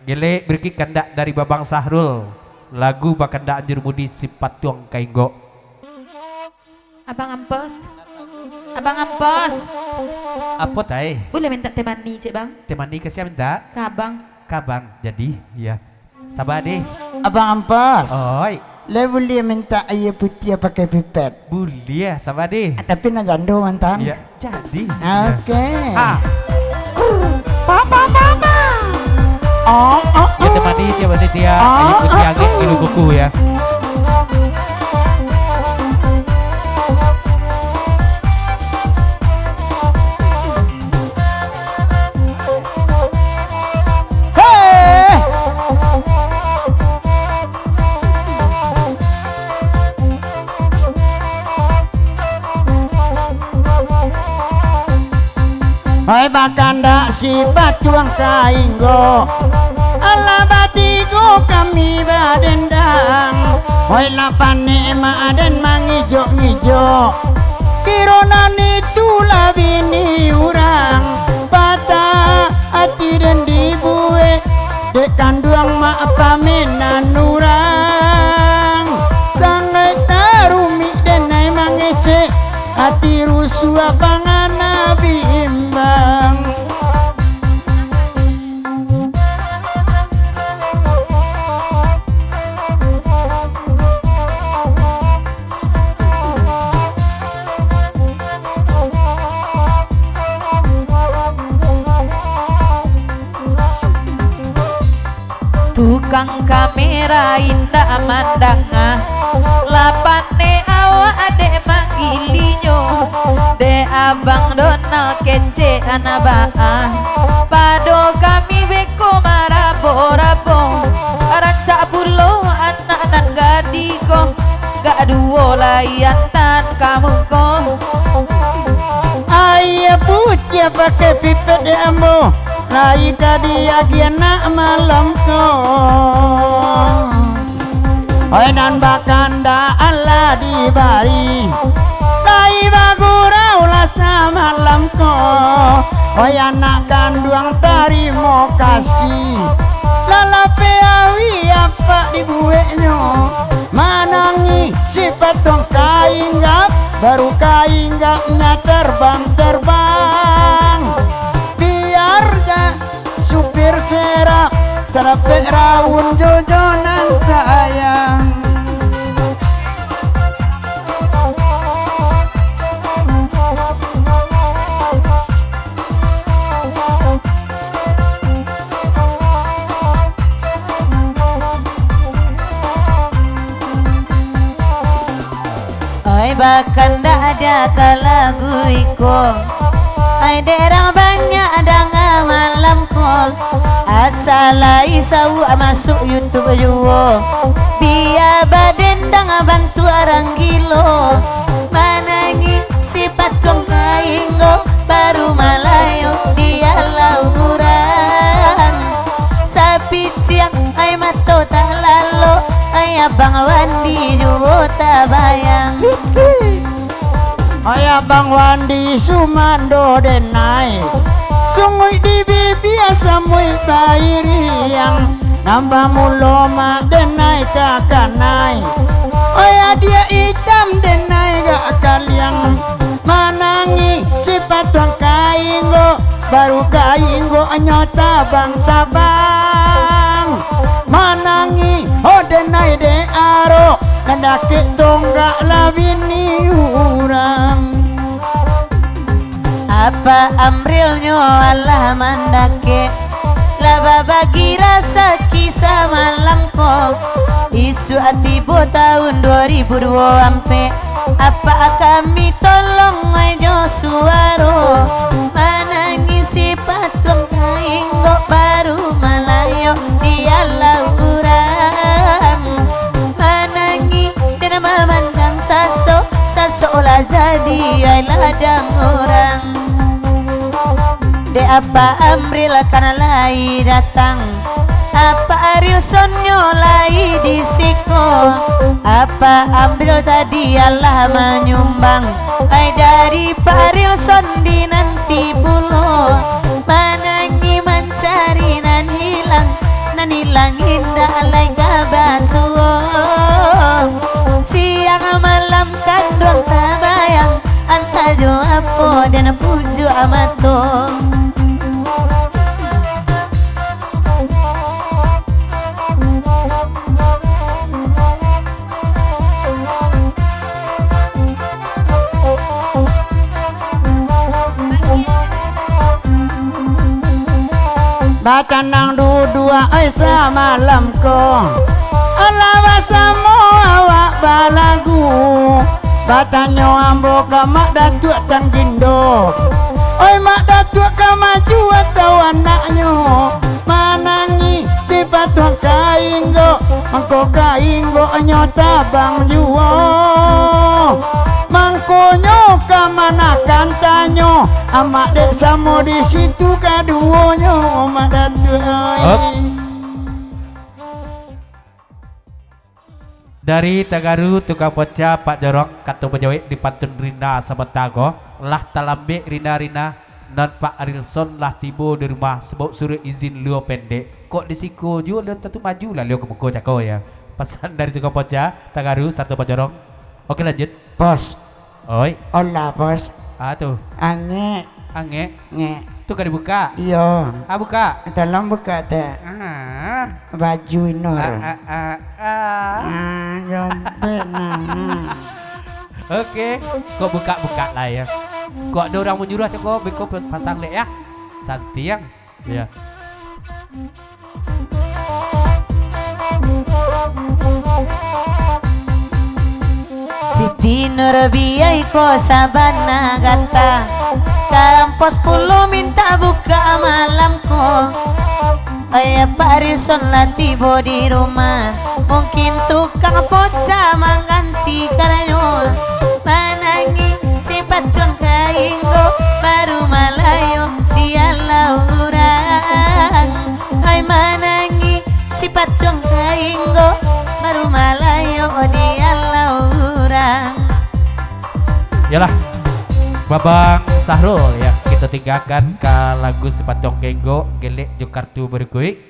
Gele berki kandak dari Babang Sahrul. Lagu bakanda anjur mudi sifat tuang kainggo. Abang Ampos. Abang Ampos. Apa tay? Boleh minta temani cik bang? Temani ke siapa minta? Kabang. Kabang. Jadi ya. Sabar deh. Abang Ampos. Oi. Le boleh minta air putih pakai pipet. Boleh ya, sabar deh. Tapi nak gando mantan. Ya, jadi. Oke. Ah. Papa. Oh. Ya temani dia berarti dia ayo putih angin ngilu kuku ya. Hai bakanda si batuang kainggo ala batigo kami badendang hoi lapane maaden mangijo-ngijo kirona itu labini urang patah hati dan dibue dek kanduang ma paminan urang sangai tarumi denai mangece hati rusua bangana bimbang. Tukang kamera indah mandanga lapane awak adek mangilinyo de abang Donald kece anabaa pado kami beko marabo-rabo rancak bulo anak-anak gadiko gak duo layantan kamu ko ayah putih pakai pipet de ambo lai kadi agiana malam ko oi nan bakanda Allah dibari lai bagurau lasa malam ko oi anak kanduang tarimo kasih lalape awi apa dibueknyo manangi si patong kainggap baru kainggapnya terbang-terbang biarga supir serak cerapek raun jojonan sayang oi bahkan ndak ada kalagu iko ai derang banyak danga malam ko asalai sau masuk YouTube juo biar badendang bantu arang gilo manangi sifat kong kainggo baru malayo dia lauran sapi ciang ai mato tak lalo ai abang Wandi juo tak bayang ayah bang Wandi sumando denai sungui di biasa mui bairiang nambah muloma denai kakanai ayah dia hitam denai gak kaliang manangi sifat tuang kainggo baru kainggo nyota tabang manangi oh denai de aro kadake tonggak labini urang apa amrilnyo Allah mandake laba bagi rasa kisah malangko isu atibo tahun 2002 ampe apa kami tolong aja suaro manangi sifat kong kainggo baru malayo dia lauran manangi dan memandang saso olah jadi ay ladang orang de apa amril kana lai datang apa Ariusonyo lai disiko apa ambil tadi Allah menyumbang ay dari Pak Ariuson di nanti bulo manangi mencari nan hilang dan puju amato. Baca nang dua Aisyah malam ko alawa semua awak balagu batanyo ambo ka mak datuk tan gindo oi mak datuk ka maju atau anaknyo manangi si patuang kainggo mangko kainggo nyo tabang juo mangkonyo ka mana kantanyo amak dek samo di situ kaduonyo mak datuk. Dari Tagaru tukang poca Pak Jorong kata pejawi di pantun Rina Sabatago lah talambe Rina non Pak Arilson lah tibo di rumah sebab suruh izin Leo pendek kok disiko juga Leo tentu maju lah Leo kemuko cako ya pesan dari tukang poca Tagaru satu Pak Jorong. Oke lanjut Bos, oi olah bos, tuh ange nge tuh kan dibuka iyo buka tolong buka teh baju nur jombe nah. Oke, kok buka lah ya. Kok ada orang menyuruh cakap beko pasang lek ya. Santi yang ya. Siti Nurbiai ko sabana gata dalam pos 10 minta buka malamku. Ayah Pak Rison lah tibo di rumah mungkin tukang poca mengganti karanyo manangi si patuang kainggo baru malayo dia laurang. Ay manangi si patuang kainggo baru malayo dia laurang. Yalah Babang Sahrul ya kita tinggalkan ke lagu Sepatong Kenggo gelek jo kartu berkuik.